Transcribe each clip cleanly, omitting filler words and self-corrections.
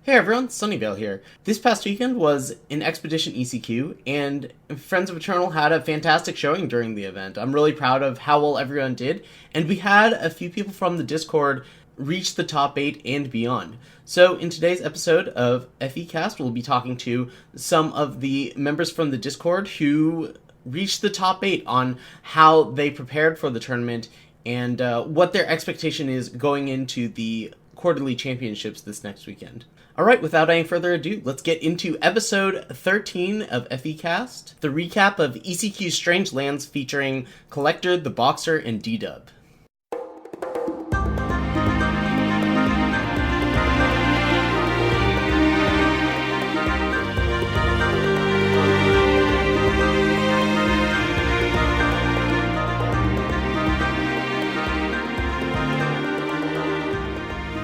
Hey everyone, Sunyveil here. This past weekend was an Expedition ECQ, and Friends of Eternal had a fantastic showing during the event. I'm really proud of how well everyone did, and we had a few people from the Discord reach the top 8 and beyond. So in today's episode of FECast, we'll be talking to some of the members from the Discord who reached the top 8 on how they prepared for the tournament and what their expectation is going into the quarterly championships this next weekend. Alright, without any further ado, let's get into episode 13 of FECast, the recap of ECQ Strange Lands featuring Collector, TheBoxer, and deedub.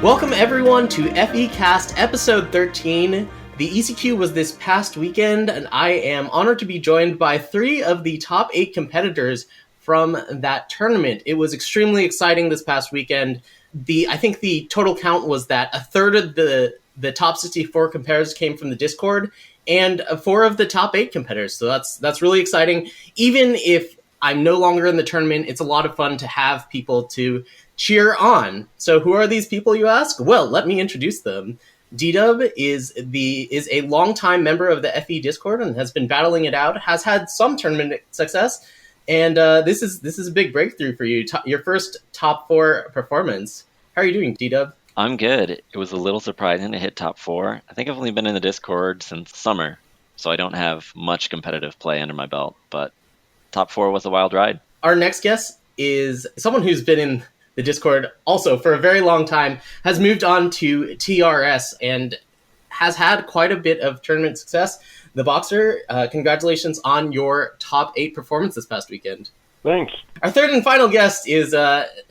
Welcome everyone to FECast episode 13. The ECQ was this past weekend, and I am honored to be joined by 3 of the top 8 competitors from that tournament. It was extremely exciting this past weekend. I think the total count was that a third of the top 64 competitors came from the Discord, and 4 of the top 8 competitors. So that's really exciting. Even if I'm no longer in the tournament, it's a lot of fun to have people to cheer on. So who are these people, you ask? Well, let me introduce them. deedub is a longtime member of the FE Discord and has been battling it out, has had some tournament success, and this is a big breakthrough for you. Your first top 4 performance. How are you doing, deedub? I'm good. It was a little surprising to hit top 4. I think I've only been in the Discord since summer, so I don't have much competitive play under my belt, but top 4 was a wild ride. Our next guest is someone who's been in the Discord also for a very long time, has moved on to TRS and has had quite a bit of tournament success. TheBoxer, congratulations on your top 8 performance this past weekend. Thanks. Our third and final guest is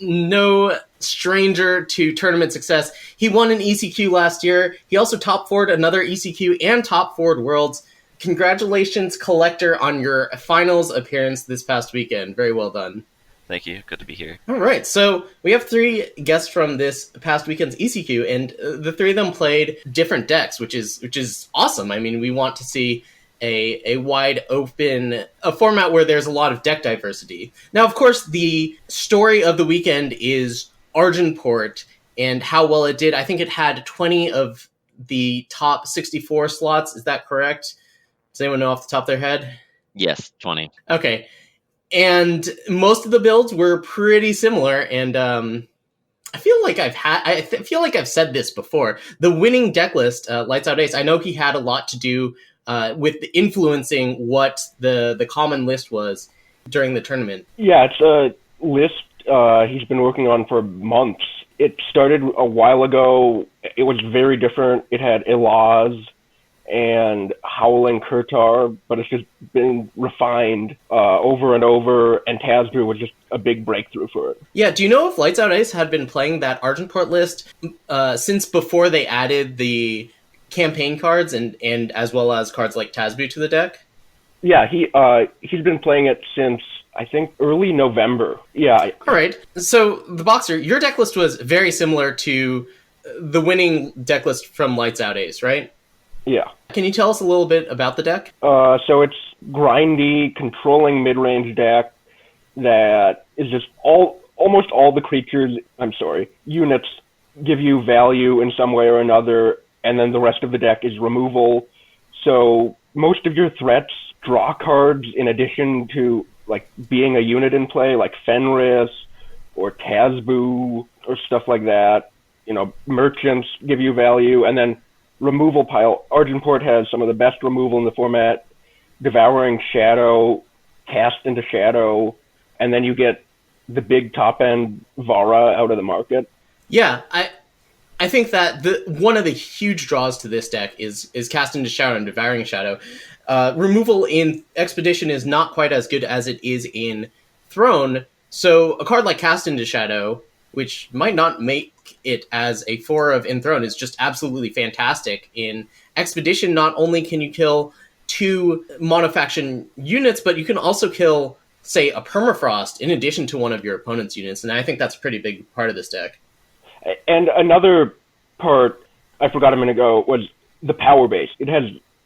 no stranger to tournament success. He won an ECQ last year. He also top 4'd another ECQ and top 4'd Worlds. Congratulations, Collector, on your finals appearance this past weekend. Very well done. Thank you. Good to be here. All right, so we have 3 guests from this past weekend's ECQ, and the 3 of them played different decks, which is awesome. I mean, we want to see a wide open a format where there's a lot of deck diversity. Now, of course, the story of the weekend is Argenport and how well it did. I think it had 20 of the top 64 slots. Is that correct? Does anyone know off the top of their head? Yes, 20. Okay. And most of the builds were pretty similar, and I feel like I've said this before. The winning deck list, Lights Out Ace, I know he had a lot to do with influencing what the common list was during the tournament. Yeah, it's a list he's been working on for months. It started a while ago. It was very different. It had Ilaz and Howling Kurtar, but it's just been refined over and over, and Tazbrew was just a big breakthrough for it. Yeah, do you know if Lights Out Ace had been playing that Argenport list since before they added the campaign cards and as well as cards like Tazbrew to the deck? Yeah, he's been playing it since, I think, early November. Yeah. All right, so TheBoxer, your deck list was very similar to the winning deck list from Lights Out Ace, right? Yeah. Can you tell us a little bit about the deck? So it's grindy, controlling mid-range deck that is just almost all the units give you value in some way or another, and then the rest of the deck is removal. So most of your threats draw cards in addition to like being a unit in play, like Fenris or Tazboo or stuff like that. You know, merchants give you value, and then removal pile. Argenport has some of the best removal in the format. Devouring Shadow, Cast into Shadow, and then you get the big top end Vara out of the market. Yeah, I think that one of the huge draws to this deck is Cast into Shadow and Devouring Shadow. Removal in Expedition is not quite as good as it is in Throne, so a card like Cast into Shadow, which might not make it as a 4 of Enthrone, is just absolutely fantastic. In Expedition, not only can you kill 2 monofaction units, but you can also kill, say, a Permafrost in addition to one of your opponent's units, and I think that's a pretty big part of this deck. And another part I forgot a minute ago, was the power base. It has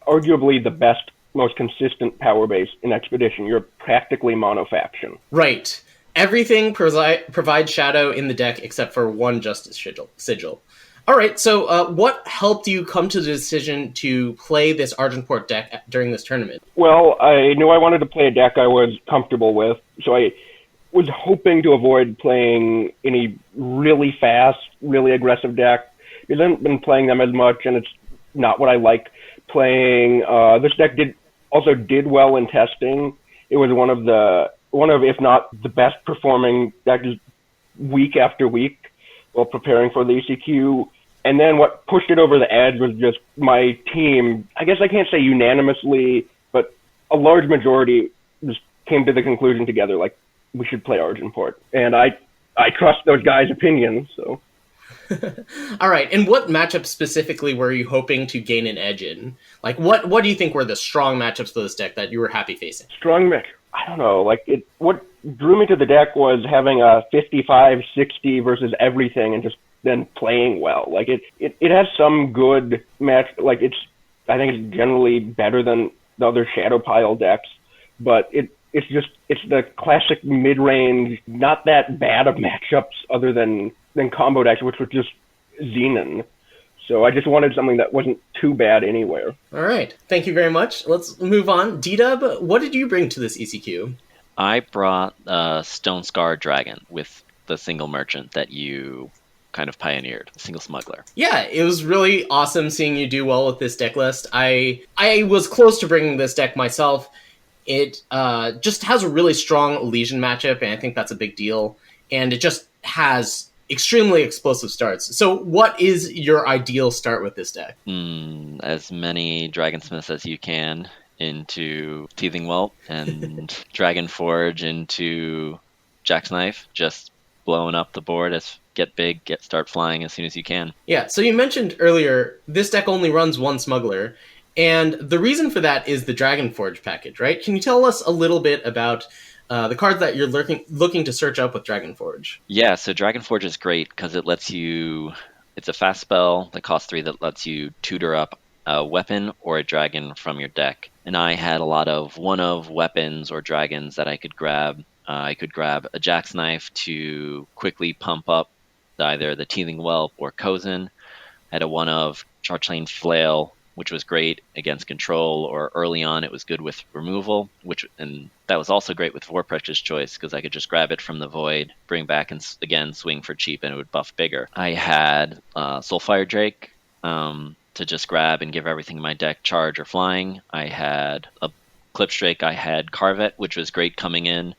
arguably the best, most consistent power base in Expedition. You're practically monofaction. Right. Everything provides shadow in the deck except for one Justice Sigil. All right, so what helped you come to the decision to play this Argenport deck during this tournament? Well, I knew I wanted to play a deck I was comfortable with, so I was hoping to avoid playing any really fast, really aggressive deck. I haven't been playing them as much, and it's not what I like playing. This deck did well in testing. It was one of, if not the best performing decks week after week while preparing for the ECQ. And then what pushed it over the edge was just my team. I guess I can't say unanimously, but a large majority just came to the conclusion together, like, we should play Argenport. And I trust those guys' opinions, so. All right, and what matchups specifically were you hoping to gain an edge in? Like, what do you think were the strong matchups for this deck that you were happy facing? Strong match? I don't know. Like, what drew me to the deck was having a 55-60 versus everything and just then playing well. Like, it has some good match. Like, I think it's generally better than the other Shadow Pile decks, but it's the classic mid-range, not that bad of matchups other than combo decks, which was just Xenon. So I just wanted something that wasn't too bad anywhere. All right. Thank you very much. Let's move on. deedub, what did you bring to this ECQ? I brought Stone Scar Dragon with the single merchant that you kind of pioneered, single smuggler. Yeah, it was really awesome seeing you do well with this deck list. I was close to bringing this deck myself. It just has a really strong Elysian matchup, and I think that's a big deal. And it just has extremely explosive starts. So what is your ideal start with this deck? As many Dragonsmiths as you can into Teething Whelp and Dragonforge into Jacksknife, just blowing up the board as get big, start flying as soon as you can. Yeah, so you mentioned earlier, this deck only runs one smuggler, and the reason for that is the Dragonforge package, right? Can you tell us a little bit about the cards that you're looking to search up with Dragonforge? Yeah, so Dragonforge is great because it lets you... It's a fast spell that costs 3 that lets you tutor up a weapon or a dragon from your deck. And I had a lot of one-of weapons or dragons that I could grab. I could grab a Jacksknife to quickly pump up either the Teething Whelp or Cozen. I had a one-of Charchain Flail, which was great against control, or early on it was good with removal, and that was also great with Vorpex's Choice because I could just grab it from the void, bring back, and again swing for cheap, and it would buff bigger. I had Soulfire Drake to just grab and give everything in my deck charge or flying. I had a Clipstrake. I had Carvet, which was great coming in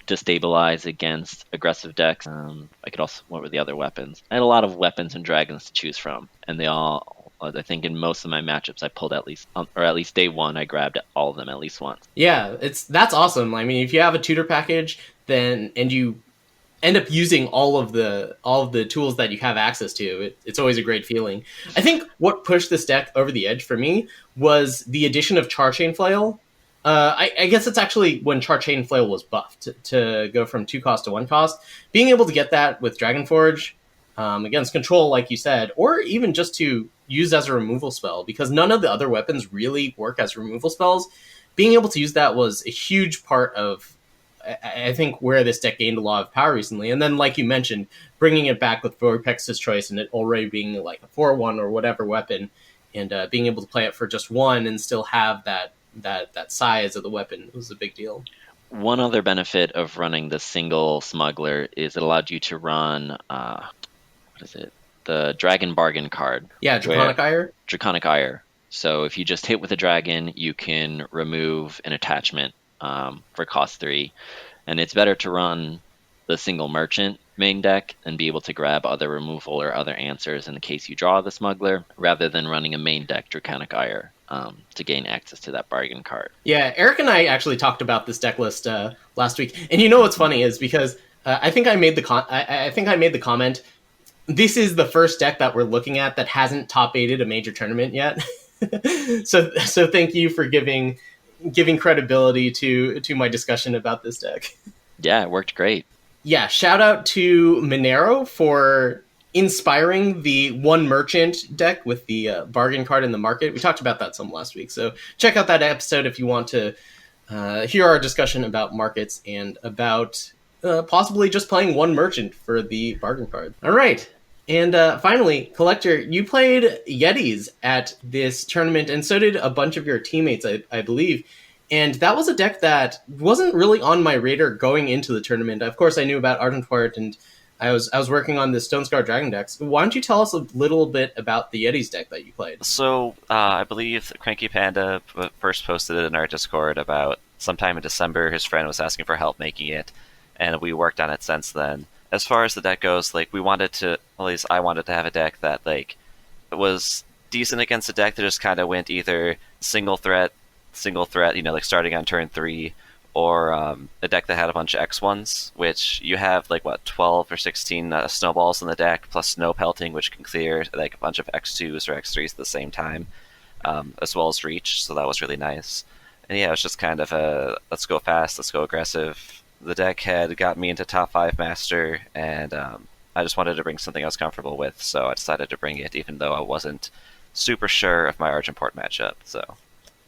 to stabilize against aggressive decks. I could also, what were the other weapons? I had a lot of weapons and dragons to choose from, and they all, I think in most of my matchups, I pulled at least day one, I grabbed all of them at least once. Yeah, that's awesome. I mean, if you have a tutor package, and you end up using all of the tools that you have access to, it's always a great feeling. I think what pushed this deck over the edge for me was the addition of Charchain Flail. I guess it's actually when Charchain Flail was buffed to go from 2 cost to 1 cost. Being able to get that with Dragonforge against control, like you said, or even just to use as a removal spell, because none of the other weapons really work as removal spells. Being able to use that was a huge part of, I think, where this deck gained a lot of power recently. And then, like you mentioned, bringing it back with Vorpex's Choice and it already being like a 4/1 or whatever weapon, and being able to play it for just 1 and still have that size of the weapon was a big deal. One other benefit of running the single smuggler is it allowed you to run the Dragon Bargain card. Yeah, Draconic Ire. Draconic Ire. So if you just hit with a dragon, you can remove an attachment for cost 3, and it's better to run the single merchant main deck and be able to grab other removal or other answers in the case you draw the smuggler, rather than running a main deck Draconic Ire to gain access to that bargain card. Yeah, Eric and I actually talked about this deck list last week, and you know what's funny is because I think I made the comment. This is the first deck that we're looking at that hasn't top 8'd a major tournament yet. so thank you for giving credibility to my discussion about this deck. Yeah, it worked great. Yeah, shout out to Monero for inspiring the one merchant deck with the bargain card in the market. We talked about that some last week, so check out that episode if you want to hear our discussion about markets and about possibly just playing one merchant for the bargain card. All right. And finally, Collector, you played Yetis at this tournament, and so did a bunch of your teammates, I believe. And that was a deck that wasn't really on my radar going into the tournament. Of course, I knew about Ardent Port, and I was working on the Stone Scar Dragon decks. Why don't you tell us a little bit about the Yetis deck that you played? So, I believe Cranky Panda first posted it in our Discord about sometime in December. His friend was asking for help making it, and we worked on it since then. As far as the deck goes, like, we wanted to, at least I wanted to have a deck that, like, was decent against a deck that just kind of went either single threat, you know, like starting on turn 3, or a deck that had a bunch of X1s, which you have, like, 12 or 16 snowballs in the deck, plus snow pelting, which can clear, like, a bunch of X2s or X3s at the same time, as well as reach, so that was really nice. And yeah, it was just kind of a, let's go fast, let's go aggressive. The deck had got me into top 5 master, and I just wanted to bring something I was comfortable with, so I decided to bring it, even though I wasn't super sure of my Argenport matchup. So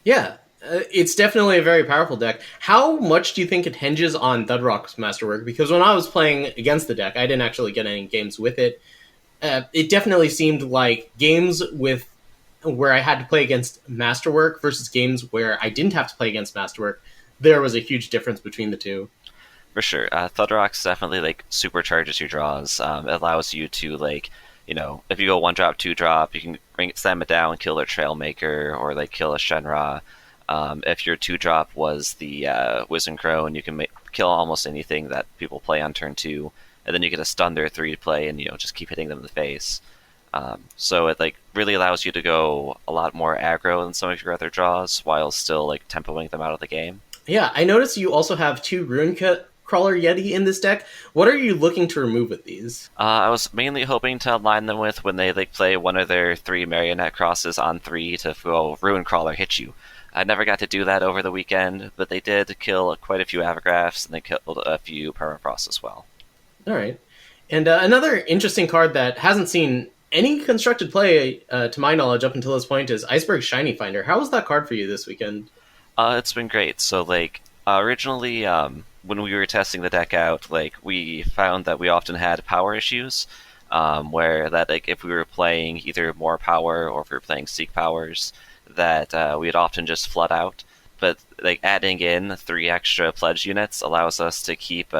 yeah, it's definitely a very powerful deck. How much do you think it hinges on Thudrock's masterwork? Because when I was playing against the deck, I didn't actually get any games with it. It definitely seemed like games with where I had to play against masterwork versus games where I didn't have to play against masterwork. There was a huge difference between the two. For sure. Thudrox definitely, like, supercharges your draws. It allows you to, like, you know, if you go 1-drop, 2-drop, you can slam it down, kill their Trailmaker, or, like, kill a Shenra. If your 2-drop was the Wizencrone, you can kill almost anything that people play on turn 2, and then you get a stun their 3 to play, and, you know, just keep hitting them in the face. So it, like, really allows you to go a lot more aggro than some of your other draws, while still, like, tempoing them out of the game. Yeah, I noticed you also have 2 Ruin Crawler Yeti in this deck. What are you looking to remove with these? I was mainly hoping to align them with when they, like, play one of their 3 Marionette crosses on 3 to go Ruin Crawler hit you. I never got to do that over the weekend, but they did kill quite a few Avagraphs, and they killed a few Permafrost as well. All right. And another interesting card that hasn't seen any constructed play, to my knowledge, up until this point is Iceberg Shiny Finder. How was that card for you this weekend? It's been great. So, like, originally, when we were testing the deck out, like, we found that we often had power issues, where that, like, if we were playing either more power or if we were playing Seek powers, that we'd often just flood out. But, like, adding in 3 extra pledge units allows us to keep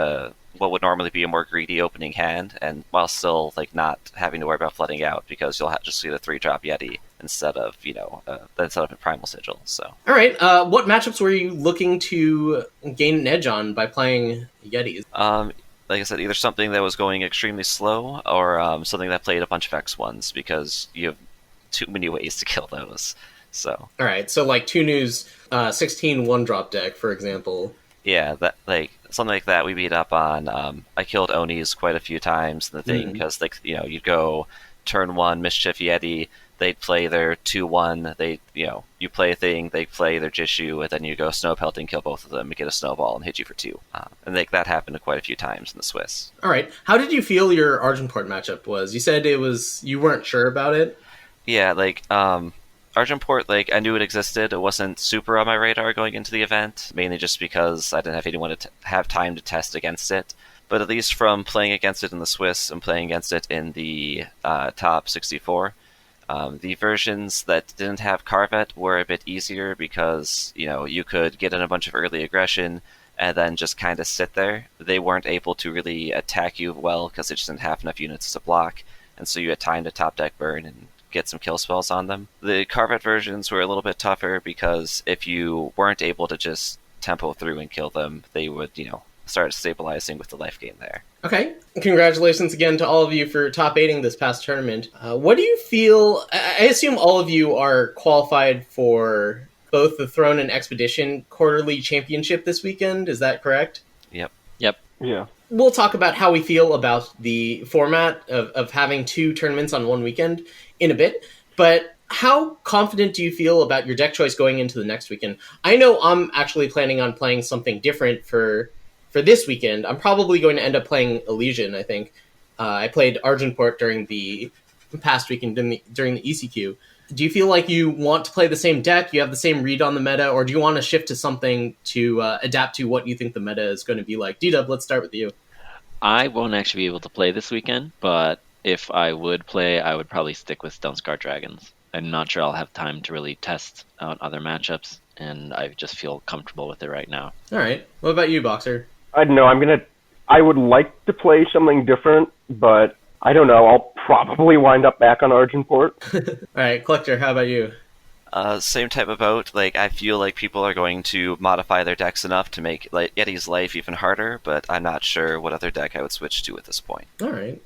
what would normally be a more greedy opening hand, and while still, like, not having to worry about flooding out, because you'll just see the 3-drop Yeti instead of, you know, instead of a Primal Sigil. So, all right, what matchups were you looking to gain an edge on by playing Yetis? Like I said, either something that was going extremely slow, or something that played a bunch of X1s, because you have too many ways to kill those. So, all right, so like Tunu's 16 1-drop deck, for example. Yeah, that, like, something like that we beat up on. I killed Onis quite a few times in the thing, because, like, you know, you'd go turn 1 Mischief Yeti, they'd play their 2-1, they, you know, you play a thing, they play their Jishu, and then you go Snow Pelting, kill both of them, and get a Snowball and hit you for 2. And, like, that happened quite a few times in the Swiss. All right, how did you feel your Argenport matchup was? You said you weren't sure about it? Yeah, like, Argenport, like, I knew it existed. It wasn't super on my radar going into the event, mainly just because I didn't have anyone to have time to test against it. But at least from playing against it in the Swiss and playing against it in the top 64, the versions that didn't have Carvet were a bit easier because, you know, you could get in a bunch of early aggression and then just kind of sit there. They weren't able to really attack you well because they just didn't have enough units to block, and so you had time to top deck burn and get some kill spells on them. The Carvet versions were a little bit tougher because if you weren't able to just tempo through and kill them, they would, you know, start stabilizing with the life gain there. Okay. Congratulations again to all of you for top 8ing this past tournament. What do you feel... I assume all of you are qualified for both the Throne and Expedition quarterly championship this weekend. Is that correct? Yep. Yeah. We'll talk about how we feel about the format of having 2 tournaments on one weekend in a bit, but how confident do you feel about your deck choice going into the next weekend? I know I'm actually planning on playing something different for this weekend. I'm probably going to end up playing Elysian, I think. I played Argenport during the past weekend during the ECQ. Do you feel like you want to play the same deck? You have the same read on the meta, or do you want to shift to something to adapt to what you think the meta is going to be like? DDub, let's start with you. I won't actually be able to play this weekend, but if I would play, I would probably stick with Stone Scar Dragons. I'm not sure I'll have time to really test out other matchups, and I just feel comfortable with it right now. All right. What about you, Boxer? I don't know. I would like to play something different, but I don't know. I'll probably wind up back on Argenport. All right, Collector, how about you? Same type of boat. Like, I feel like people are going to modify their decks enough to make Yeti's life even harder, but I'm not sure what other deck I would switch to at this point. All right.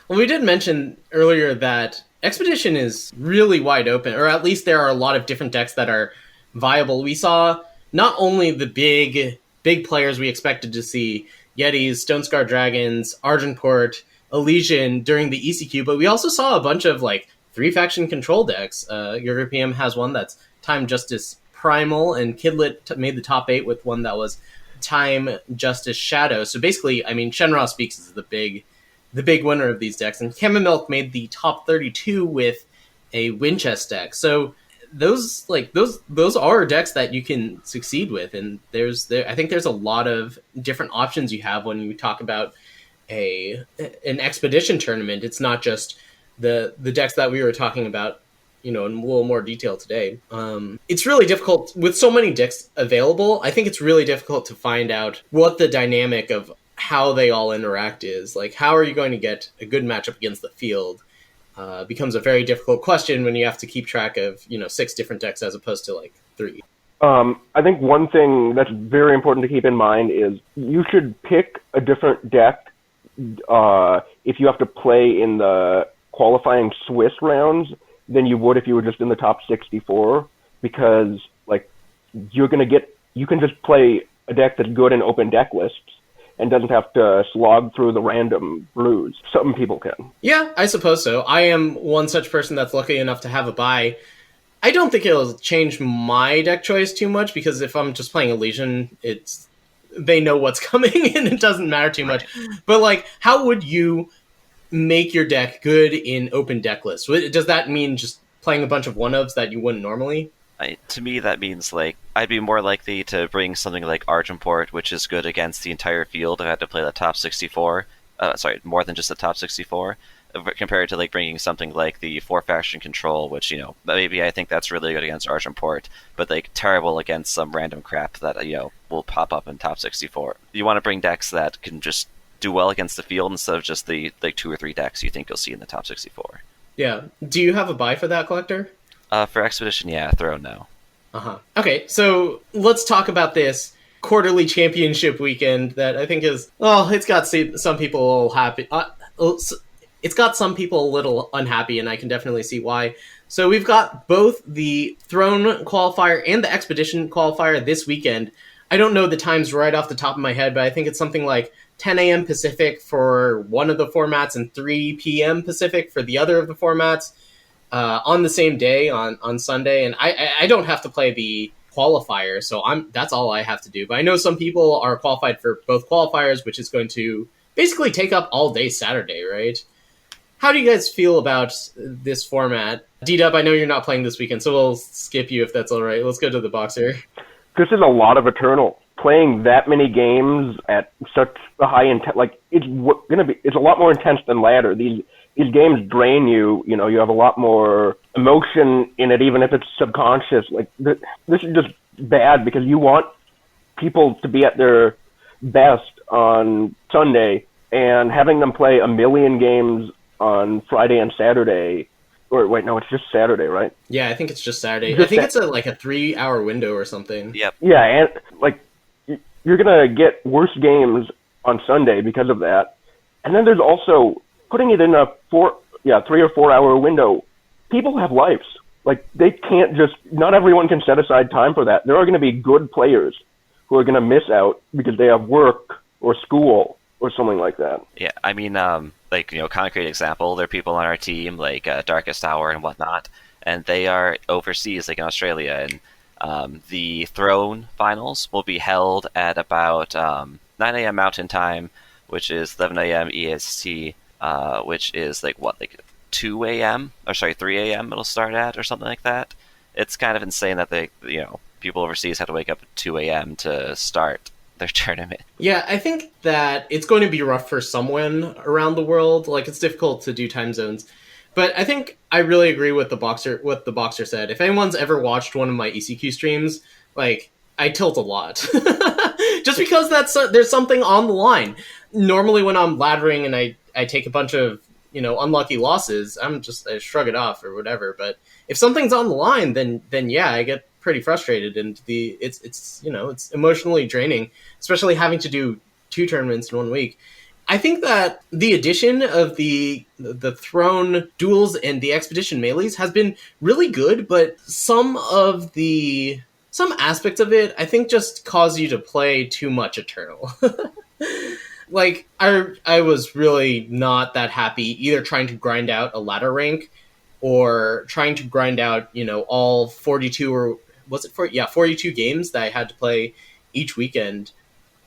Well, we did mention earlier that Expedition is really wide open, or at least there are a lot of different decks that are viable. We saw not only the big players we expected to see, Yetis, Stone Scar Dragons, Argenport, Elysian during the ECQ, but we also saw a bunch of like 3-faction control decks. European has one that's Time Justice Primal, and Kidlit made the top 8 with one that was Time Justice Shadow. So basically, I mean, Shenra Speaks is the big winner of these decks, and Chamomilk made the top 32 with a Winchest deck. So those are decks that you can succeed with, and I think there's a lot of different options you have when you talk about an expedition tournament. It's not just the decks that we were talking about, in a little more detail today. It's really difficult with so many decks available. I think it's really difficult to find out what the dynamic of how they all interact is. Like, how are you going to get a good matchup against the field? Becomes a very difficult question when you have to keep track of 6 different decks as opposed to like 3. I think one thing that's very important to keep in mind is you should pick a different deck if you have to play in the qualifying Swiss rounds than you would if you were just in the top 64, because like you can just play a deck that's good in open deck lists and doesn't have to slog through the random blues. Some people can. Yeah, I suppose so. I am one such person that's lucky enough to have a bye. I don't think it'll change my deck choice too much, because if I'm just playing Elysian, they know what's coming and it doesn't matter too much. But like, how would you make your deck good in open deck lists? Does that mean just playing a bunch of one-ofs that you wouldn't normally? To me, that means like I'd be more likely to bring something like Argenport, which is good against the entire field if I had to play the top 64. More than just the top 64, compared to like bringing something like the 4-faction control, which maybe I think that's really good against Argenport, but like terrible against some random crap that will pop up in top 64. You want to bring decks that can just do well against the field instead of just the like 2 or 3 decks you think you'll see in the top 64. Yeah. Do you have a buy for that, Collector? For Expedition, yeah. Throne, no. Okay, so let's talk about this quarterly championship weekend that I think is, it's got some people a little happy. It's got some people a little unhappy, and I can definitely see why. So we've got both the Throne qualifier and the Expedition qualifier this weekend. I don't know the times right off the top of my head, but I think it's something like 10 a.m. Pacific for one of the formats and 3 p.m. Pacific for the other of the formats. On the same day on Sunday, and I don't have to play the qualifier, so that's all I have to do. But I know some people are qualified for both qualifiers, which is going to basically take up all day Saturday, right? How do you guys feel about this format? DDub, I know you're not playing this weekend, so we'll skip you if that's all right. Let's go to the Boxer. This is a lot of Eternal. Playing that many games at such a high intent, like it's a lot more intense than ladder. These games drain you. You have a lot more emotion in it, even if it's subconscious. Like this is just bad because you want people to be at their best on Sunday, and having them play a million games on Friday and Saturday. Or wait, no, it's just Saturday, right? Yeah, I think it's just Saturday. I think it's a 3-hour window or something. Yep. Yeah, and like you're gonna get worse games on Sunday because of that. And then there's also putting it in a 3 or 4 hour window. People have lives. Like they can't not everyone can set aside time for that. There are going to be good players who are going to miss out because they have work or school or something like that. Yeah, I mean, concrete example, there are people on our team like Darkest Hour and whatnot, and they are overseas, like in Australia, and the Throne finals will be held at about 9 a.m. Mountain Time, which is 11 a.m. EST, which is like 2 a.m. or sorry 3 a.m. it'll start at or something like that. It's kind of insane that people overseas have to wake up at 2 a.m. to start their tournament. Yeah, I think that it's going to be rough for someone around the world. Like, it's difficult to do time zones. But I think I really agree with what the Boxer said. If anyone's ever watched one of my ECQ streams, like, I tilt a lot. Just because there's something on the line. Normally when I'm laddering and I take a bunch of, unlucky losses, I shrug it off or whatever. But if something's on the line, then yeah, I get pretty frustrated, and it's emotionally draining, especially having to do 2 tournaments in 1 week. I think that the addition of the throne duels and the expedition melees has been really good, but some aspects of it I think just cause you to play too much Eternal. Like, I was really not that happy either trying to grind out a ladder rank or trying to grind out, all 42 or was it 42 games that I had to play each weekend.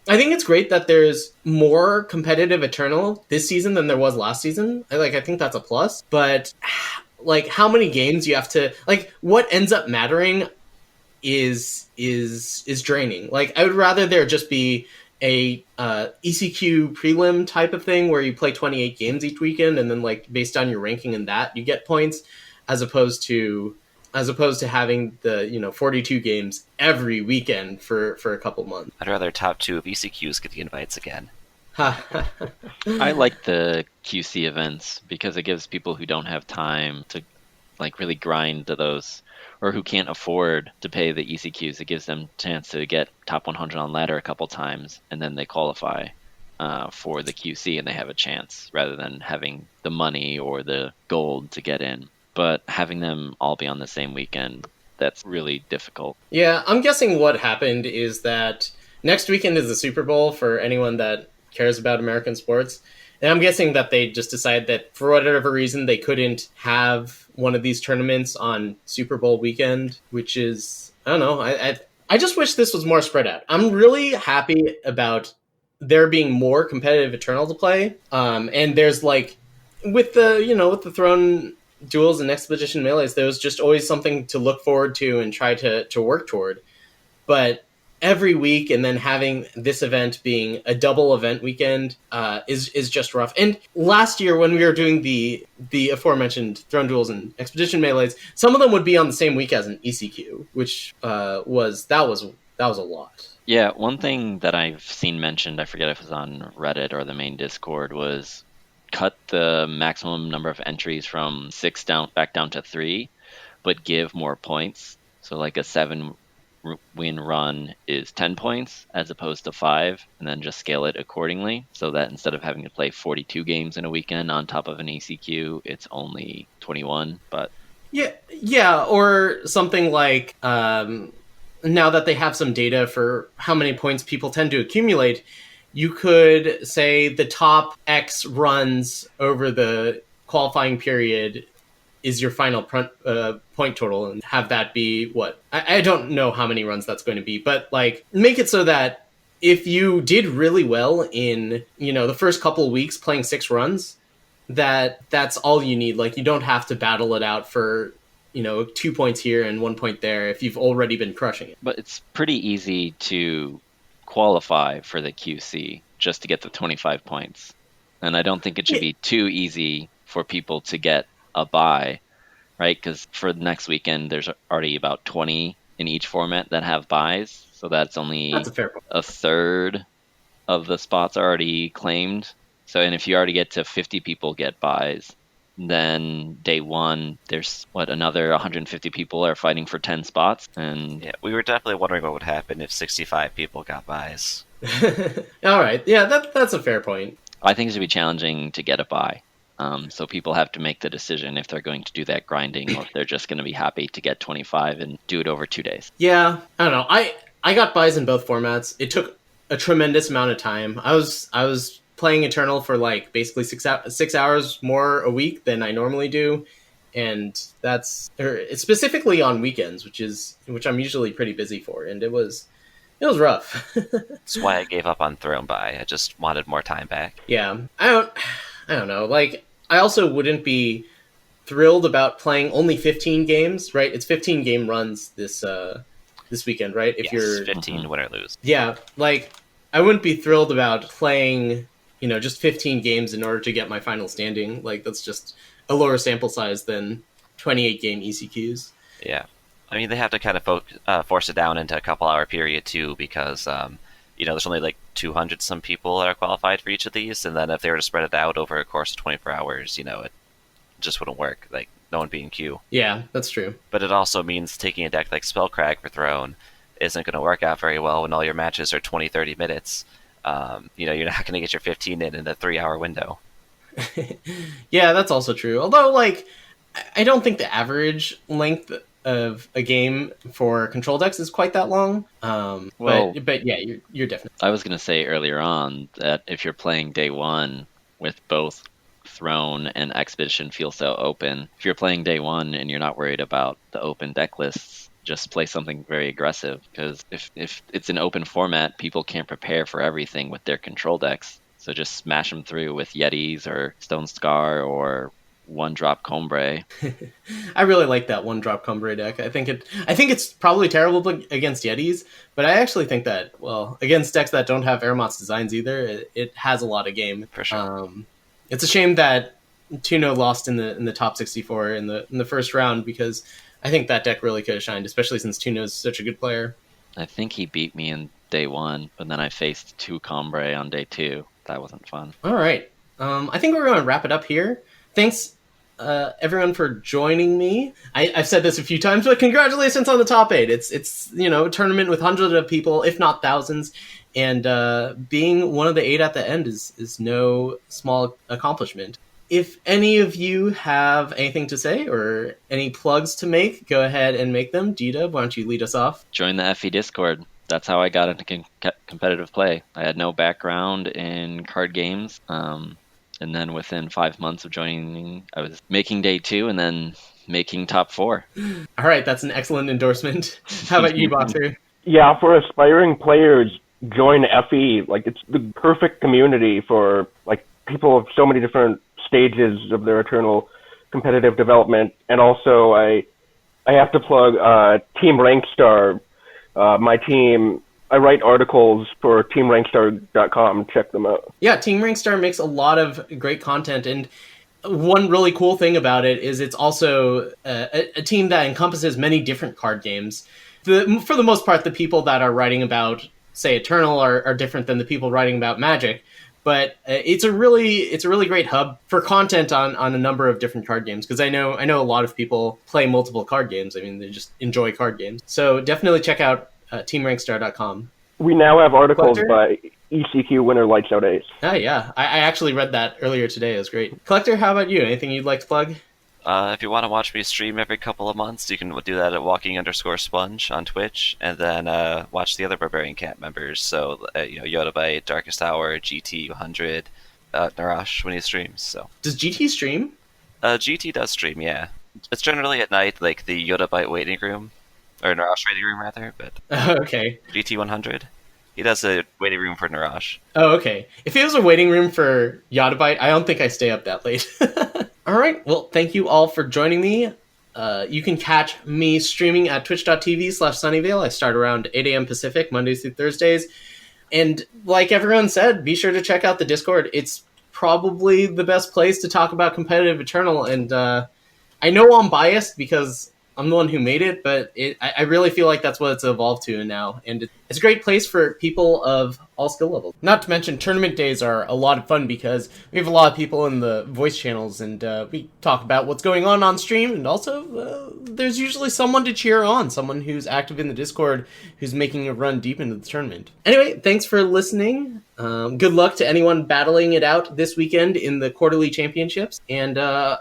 I think it's great that there's more competitive Eternal this season than there was last season. I think that's a plus. But, like, how many games you have to... Like, what ends up mattering is draining. Like, I would rather there just be a ECQ prelim type of thing where you play 28 games each weekend, and then, like, based on your ranking in that, you get points, as opposed to having the 42 games every weekend for a couple months. I'd rather top 2 of ECQs get the invites again. I like the QC events because it gives people who don't have time to really grind to those, or who can't afford to pay the ECQs. It gives them a chance to get top 100 on ladder a couple times, and then they qualify for the QC and they have a chance, rather than having the money or the gold to get in. But having them all be on the same weekend, that's really difficult. Yeah, I'm guessing what happened is that next weekend is the Super Bowl for anyone that cares about American sports. And I'm guessing that they just decided that for whatever reason they couldn't have one of these tournaments on Super Bowl weekend, which is, I don't know, I just wish this was more spread out. I'm really happy about there being more competitive Eternal to play. And there's like, with the Throne duels and expedition melees, there was just always something to look forward to and try to work toward. But every week, and then having this event being a double event weekend is just rough. And last year, when we were doing the aforementioned Throne duels and expedition melees, some of them would be on the same week as an ECQ, which was a lot. Yeah, one thing that I've seen mentioned, I forget if it was on Reddit or the main Discord, was cut the maximum number of entries from 6 back down to 3, but give more points. So like a 7-win run is 10 points as opposed to 5, and then just scale it accordingly, so that instead of having to play 42 games in a weekend on top of an ECQ, it's only 21. But yeah, or something like now that they have some data for how many points people tend to accumulate, you could say the top X runs over the qualifying period is your final point total, and have that be what? I don't know how many runs that's going to be, but like make it so that if you did really well in, the first couple of weeks playing 6 runs, that's all you need. Like, you don't have to battle it out for, 2 points here and 1 point there if you've already been crushing it. But it's pretty easy to qualify for the QC just to get the 25 points. And I don't think it should be too easy for people to get a bye, right? Because for the next weekend, there's already about 20 in each format that have buys. So that's only a third of the spots already claimed. So, and if you already get to 50 people get buys, then day one, there's another 150 people are fighting for 10 spots. And yeah, we were definitely wondering what would happen if 65 people got buys. All right. Yeah, that's a fair point. I think it should be challenging to get a buy. So people have to make the decision if they're going to do that grinding, or if they're just going to be happy to get 25 and do it over 2 days. Yeah, I don't know. I got buys in both formats. It took a tremendous amount of time. I was playing Eternal for like basically 6 hours more a week than I normally do, and it's specifically on weekends, which I'm usually pretty busy for, and it was rough. That's why I gave up on Throne Buy. I just wanted more time back. Yeah, I don't know. Like, I also wouldn't be thrilled about playing only 15 games, right? It's 15 game runs this weekend, right? If yes, you're 15 win or lose. Yeah, like I wouldn't be thrilled about playing, just 15 games in order to get my final standing. Like that's just a lower sample size than 28 game ECQs. Yeah. I mean, they have to kind of force it down into a couple-hour period, too, because, there's only like 200 some people that are qualified for each of these, and then if they were to spread it out over a course of 24 hours, it just wouldn't work. Like, no one would be in queue. Yeah, that's true. But it also means taking a deck like Spellcrag for Throne isn't going to work out very well when all your matches are 20, 30 minutes. You're not going to get your 15 in a 3-hour window. Yeah, that's also true. Although, like, I don't think the average length of a game for control decks is quite that long. But yeah, you're definitely. I was going to say earlier on that if you're playing day one with both Throne and Expedition feel so open, if you're playing day one and you're not worried about the open deck lists, just play something very aggressive, because if it's an open format, people can't prepare for everything with their control decks. So just smash them through with Yetis or Stone Scar or one-drop Combre. I really like that one-drop Combre deck. I think it's probably terrible against Yetis, but I actually think that, well, against decks that don't have Aramot's designs either, it has a lot of game. For sure. It's a shame that Tuno lost in the top 64 in the first round, because I think that deck really could have shined, especially since Tuno's such a good player. I think he beat me in day one, but then I faced 2 Combre on day 2. That wasn't fun. All right. I think we're going to wrap it up here. Thanks, everyone, for joining me. I've said this a few times, but congratulations on the top 8. It's a tournament with hundreds of people, if not thousands, and being one of the 8 at the end is no small accomplishment. If any of you have anything to say or any plugs to make, go ahead and make them. deedub, why don't you lead us off? Join the FE Discord. That's how I got into competitive play. I had no background in card games. And then within 5 months of joining, I was making day 2 and then making top 4. All right, that's an excellent endorsement. How about you, Boxer? Yeah, for aspiring players, join FE. Like, it's the perfect community for, like, people of so many different stages of their eternal competitive development. And also, I have to plug Team Rankstar, my team. I write articles for TeamRankstar.com. Check them out. Yeah, Team Rankstar makes a lot of great content, and one really cool thing about it is it's also a team that encompasses many different card games. For the most part, the people that are writing about, say, Eternal are different than the people writing about Magic, but it's a really great hub for content on a number of different card games, because I know a lot of people play multiple card games. I mean, they just enjoy card games. So definitely check out TeamRankstar.com. We now have articles Collector? by ECQ winner Lights Out Ace. Oh, yeah. I actually read that earlier today. It was great. Collector, how about you? Anything you'd like to plug? If you want to watch me stream every couple of months, you can do that at walking_sponge on Twitch, and then watch the other Barbarian Camp members. So, Yodabite, Darkest Hour, GT 100, Narash when he streams. So, Does GT stream? GT does stream, yeah. It's generally at night, like the Yodabite waiting room, or Narash waiting room rather. But Okay. GT 100, he does a waiting room for Narash. Oh, okay. If it was a waiting room for Yodabite, I don't think I stay up that late. All right. Well, thank you all for joining me. You can catch me streaming at twitch.tv/Sunyveil. I start around 8 a.m. Pacific, Mondays through Thursdays. And like everyone said, be sure to check out the Discord. It's probably the best place to talk about competitive Eternal. And I know I'm biased because I'm the one who made it, but I really feel like that's what it's evolved to now. And it's a great place for people of all skill levels. Not to mention, tournament days are a lot of fun because we have a lot of people in the voice channels, and we talk about what's going on stream, and also there's usually someone to cheer on, someone who's active in the Discord, who's making a run deep into the tournament. Anyway, thanks for listening. Good luck to anyone battling it out this weekend in the quarterly championships, and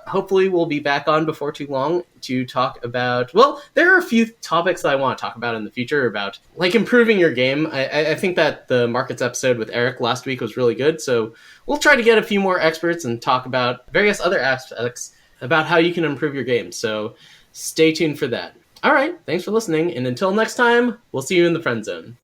hopefully we'll be back on before too long to talk about, well, there are a few topics that I want to talk about in the future about, like, improving your game. I think that the Markets episode with Eric last week was really good, so we'll try to get a few more experts and talk about various other aspects about how you can improve your game, so stay tuned for that. All right, thanks for listening, and until next time, we'll see you in the friend zone.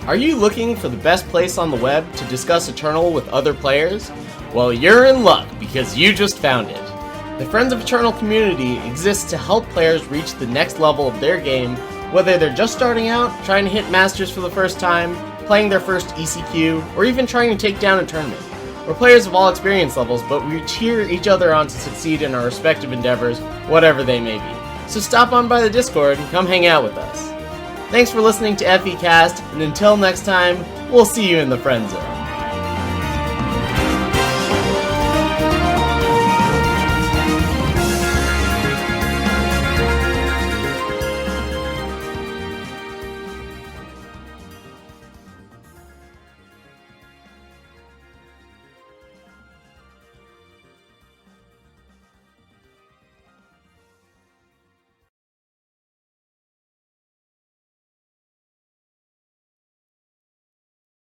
Are you looking for the best place on the web to discuss Eternal with other players? Well, you're in luck because you just found it. The Friends of Eternal community exists to help players reach the next level of their game, whether they're just starting out, trying to hit Masters for the first time, playing their first ECQ, or even trying to take down a tournament. We're players of all experience levels, but we cheer each other on to succeed in our respective endeavors, whatever they may be. So stop on by the Discord and come hang out with us. Thanks for listening to FECast, and until next time, we'll see you in the friend zone.